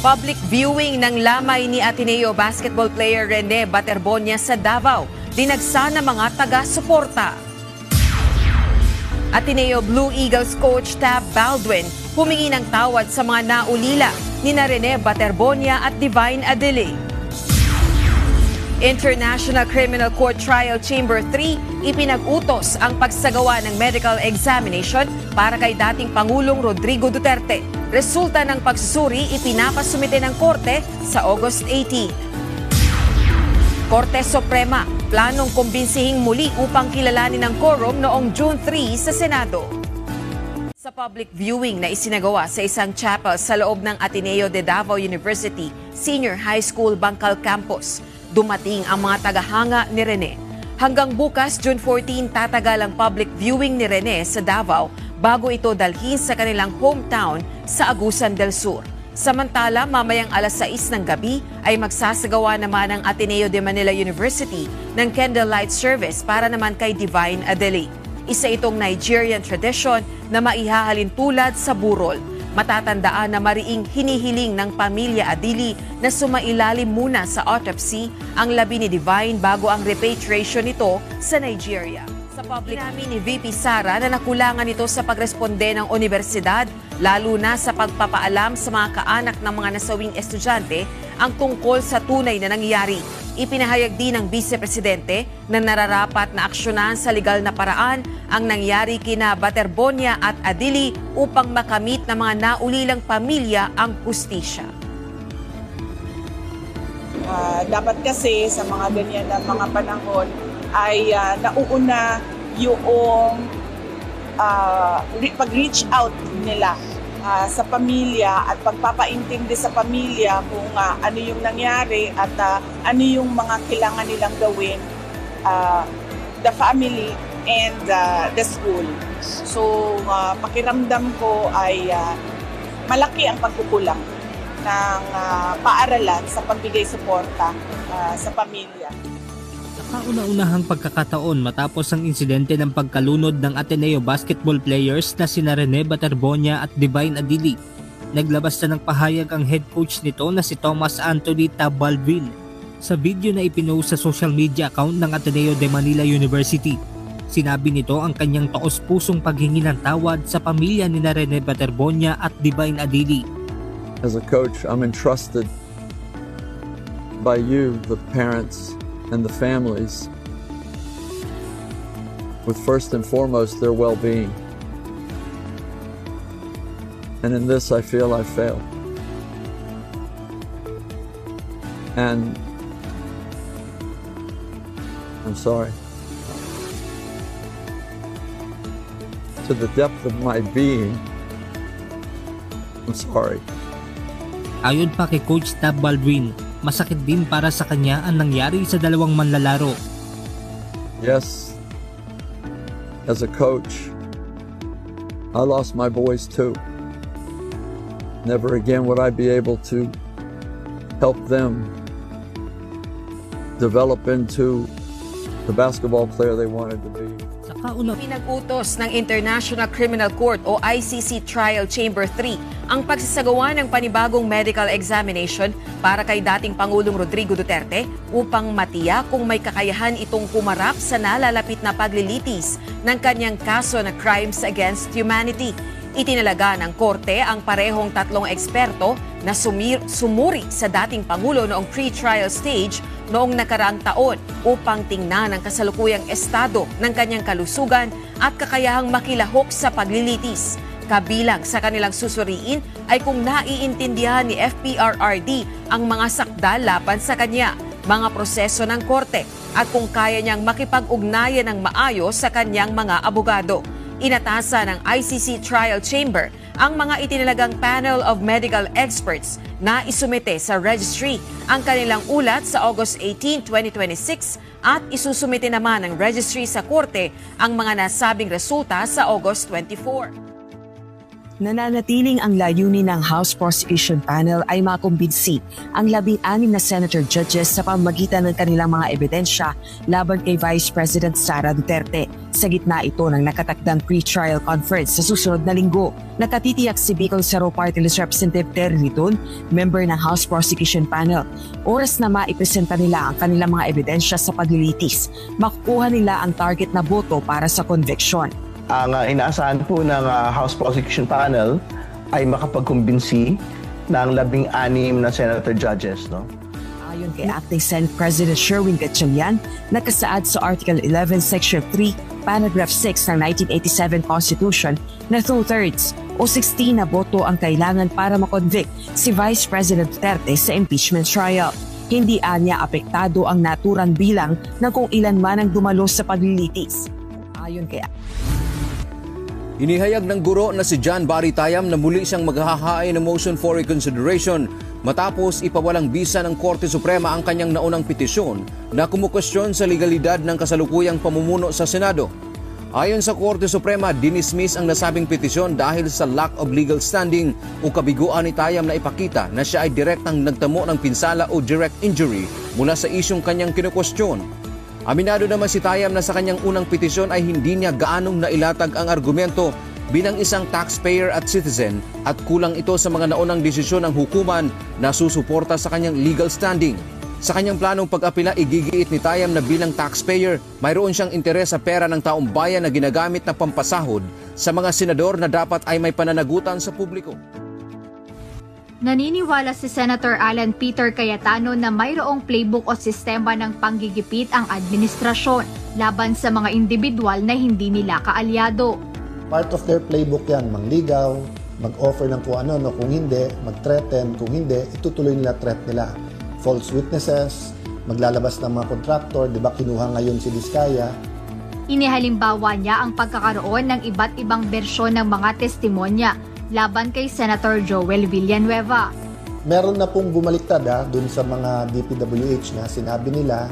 Public viewing ng lamay ni Ateneo basketball player Rene Baterbonia sa Davao. Dinagsa ng mga taga-suporta. Ateneo Blue Eagles coach Tab Baldwin humingi ng tawad sa mga naulila ni Rene Baterbonia at Divine Adili. International Criminal Court Trial Chamber 3 ipinag-utos ang pagsagawa ng medical examination para kay dating Pangulong Rodrigo Duterte. Resulta ng pagsusuri ipinapasumite ng korte sa August 18. Korte Suprema, planong kumbinsihing muli upang kilalanin ng quorum noong June 3 sa Senado. Sa public viewing na isinagawa sa isang chapel sa loob ng Ateneo de Davao University Senior High School Bangkal Campus, dumating ang mga tagahanga ni Rene. Hanggang bukas, June 14, tatagal ang public viewing ni Rene sa Davao bago ito dalhin sa kanilang hometown sa Agusan del Sur. Samantala, mamayang alas 6 ng gabi ay magsasagawa naman ang Ateneo de Manila University ng candlelight service para naman kay Divine Adeli. Isa itong Nigerian tradition na maihahalin tulad sa burol. Matatandaan na mariing hinihiling ng pamilya Adili na sumailalim muna sa autopsy ang labi ni Divine bago ang repatriation nito sa Nigeria. Sa public namin ni VP Sara na nakulangan ito sa pagresponde ng universidad, lalo na sa pagpapaalam sa mga kaanak ng mga nasawing estudyante ang tungkol sa tunay na nangyayari. Ipinahayag din ng Vice Presidente na nararapat na aksyonan sa legal na paraan ang nangyari kina Baterbonia at Adili upang makamit ng mga naulilang pamilya ang hustisya. Dapat kasi sa mga ganyan na mga panahon ay nauuna yung pag-reach out nila sa pamilya at pagpapaintindi sa pamilya kung ano yung nangyari at ano yung mga kailangan nilang gawin, the family and the school. So pakiramdam ko ay malaki ang pagkukulang ng paaralan sa pagbigay suporta sa pamilya. Kauna-unahang pagkakataon matapos ang insidente ng pagkalunod ng Ateneo basketball players na sina Rene Baterbonia at Divine Adili. Naglabas na ng pahayag ang head coach nito na si Thomas Anthony Tab Baldwin sa video na ipinost sa social media account ng Ateneo de Manila University. Sinabi nito ang kanyang taos-pusong paghingi ng tawad sa pamilya ni Rene Baterbonia at Divine Adili. As a coach, I'm entrusted by you, the parents and the families, with first and foremost their well-being. And in this I feel I failed. And I'm sorry. To the depth of my being, I'm sorry. Ayon pa kay Coach Tab Baldwin, masakit din para sa kanya ang nangyari sa dalawang manlalaro. Yes, as a coach, I lost my boys too. Never again would I be able to help them develop into the basketball player they wanted to be. Pinag-utos ng International Criminal Court o ICC Trial Chamber 3 ang pagsasagawa ng panibagong medical examination para kay dating Pangulong Rodrigo Duterte upang matiyak kung may kakayahan itong kumarap sa nalalapit na paglilitis ng kanyang kaso na crimes against humanity. Itinalaga ng korte ang parehong tatlong eksperto na sumuri sa dating Pangulo noong pre-trial stage noong nakaraang taon upang tingnan ang kasalukuyang estado ng kanyang kalusugan at kakayahang makilahok sa paglilitis. Kabilang sa kanilang susuriin ay kung naiintindihan ni FPRRD ang mga sakdal laban sa kanya, mga proseso ng korte at kung kaya niyang makipag-ugnayan ng maayos sa kanyang mga abogado. Inatasa ng ICC Trial Chamber ang mga itinalagang panel of medical experts na isumite sa registry ang kanilang ulat sa August 18, 2026 at isusumite naman ng registry sa korte ang mga nasabing resulta sa August 24. Nananatiling ang layunin ng House Prosecution Panel ay makumbinsi ang 16 na senator judges sa pamamagitan ng kanilang mga ebidensya laban kay Vice President Sara Duterte. Sa gitna ito ng nakatakdang pre-trial conference sa susunod na linggo, nakatitiyak si Bicol Saro Party List Representative Terry Ritun, member ng House Prosecution Panel. Oras na maipresenta nila ang kanilang mga ebidensya sa paglilitis, makukuha nila ang target na boto para sa conviction. Ang inaasahan po ng House Prosecution Panel ay makapagkumbinsi ng 16 na senator judges. No? Ayon kay Acting Senate President Sherwin Gatchalian, nakasaad sa Article 11, Section 3, Paragraph 6 ng 1987 Constitution na 2/3 o 16 na boto ang kailangan para makonvict si Vice President Duterte sa impeachment trial. Hindi anya apektado ang naturang bilang ng kung ilan man ang dumalo sa paglilitis. Ayon kay Inihayag ng guro na si John Barry Tayam na muli siyang maghahain ng motion for reconsideration matapos ipawalang bisa ng Korte Suprema ang kanyang naunang petisyon na kumukwestiyon sa legalidad ng kasalukuyang pamumuno sa Senado. Ayon sa Korte Suprema, dinismiss ang nasabing petisyon dahil sa lack of legal standing o kabiguan ni Tayam na ipakita na siya ay direktang nagtamo ng pinsala o direct injury mula sa isyong kanyang kinukwestiyon. Aminado naman si Tayam na sa kanyang unang petisyon ay hindi niya gaanong nailatag ang argumento bilang isang taxpayer at citizen at kulang ito sa mga naunang desisyon ng hukuman na susuporta sa kanyang legal standing. Sa kanyang planong pag-apila, igigiit ni Tayam na bilang taxpayer, mayroon siyang interes sa pera ng taong bayan na ginagamit na pampasahod sa mga senador na dapat ay may pananagutan sa publiko. Naniniwala si Senator Alan Peter Cayetano na mayroong playbook o sistema ng panggigipit ang administrasyon laban sa mga individual na hindi nila kaalyado. Part of their playbook yan, mangligaw, mag-offer ng kung ano, no, kung hindi, mag-threaten, kung hindi, itutuloy nila threat nila. False witnesses, maglalabas ng mga contractor, di ba kinuha ngayon si Diskaya. Inihalimbawa niya ang pagkakaroon ng iba't ibang bersyon ng mga testimonya laban kay Senator Joel Villanueva. Meron na pong bumaliktad dun sa mga DPWH na sinabi nila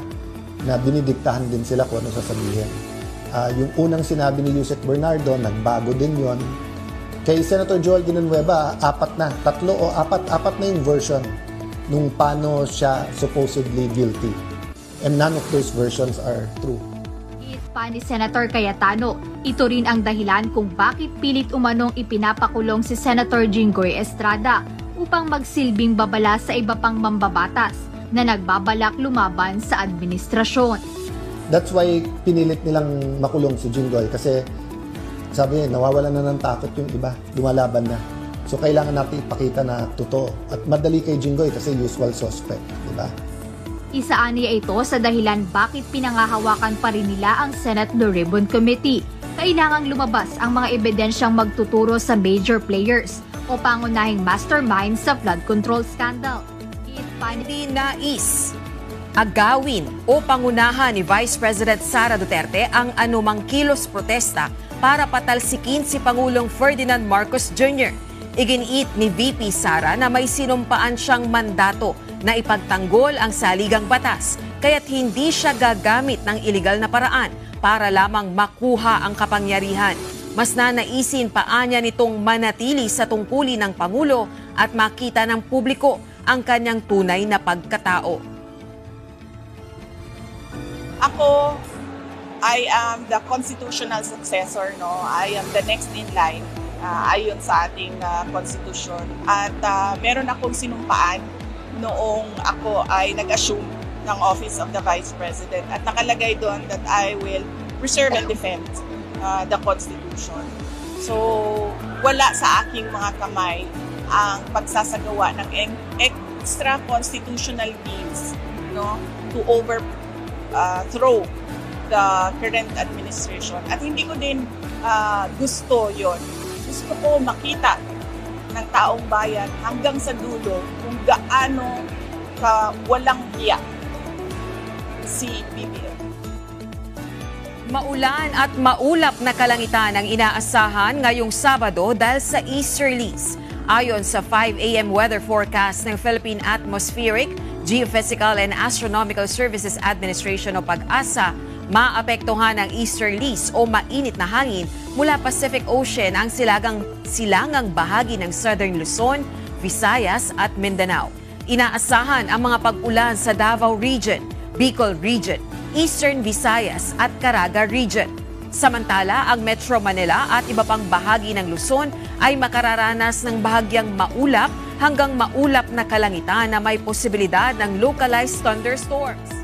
na dinidiktahan din sila kung ano sasabihin. Yung unang sinabi ni Yusek Bernardo, nagbago din yon. Kay Senator Joel Villanueva, apat na yung version nung paano siya supposedly guilty. And none of those versions are true. Pa ni Senator Cayetano, ito rin ang dahilan kung bakit pilit umanong ipinapakulong si Senator Jinggoy Estrada upang magsilbing babala sa iba pang mambabatas na nagbabalak lumaban sa administrasyon. That's why pinilit nilang makulong si Jinggoy kasi sabi niya, nawawala na ng takot yung iba, lumalaban na. So kailangan natin ipakita na totoo at madali kay Jinggoy kasi usual suspect, di ba? Isaan niya ito sa dahilan bakit pinangahawakan pa rin nila ang Senate Blue Ribbon Committee. Kailangang lumabas ang mga ebidensyang magtuturo sa major players o pangunahing mastermind sa flood control scandal. Hindi nais agawin o pangunahan ni Vice President Sara Duterte ang anumang kilos protesta para patalsikin si Pangulong Ferdinand Marcos Jr. Iginiit ni VP Sara na may sinumpaan siyang mandato na ipagtanggol ang saligang batas, kaya't hindi siya gagamit ng iligal na paraan para lamang makuha ang kapangyarihan. Mas nanaisin pa niya nitong manatili sa tungkulin ng Pangulo at makita ng publiko ang kanyang tunay na pagkatao. Ako, I am the constitutional successor, no? I am the next in line ayon sa ating konstitusyon. At meron akong sinumpaan noong ako ay nag-assume ng Office of the Vice President. At nakalagay doon that I will preserve and defend the Constitution. So, wala sa aking mga kamay ang pagsasagawa ng extra constitutional means, no, to overthrow the current administration. At hindi ko din gusto yon. Gusto ko makita ng taong bayan hanggang sa dulo kung gaano ka walang hiya si BBM. Maulan at maulap na kalangitan ang inaasahan ngayong Sabado dahil sa easterlies. Ayon sa 5 a.m. weather forecast ng Philippine Atmospheric, Geophysical and Astronomical Services Administration o PAG-ASA, Maapektuhan ng easterlies o mainit na hangin mula Pacific Ocean ang silangang bahagi ng Southern Luzon, Visayas at Mindanao. Inaasahan ang mga pag-ulan sa Davao Region, Bicol Region, Eastern Visayas at Caraga Region. Samantala, ang Metro Manila at iba pang bahagi ng Luzon ay makararanas ng bahagyang maulap hanggang maulap na kalangitan na may posibilidad ng localized thunderstorms.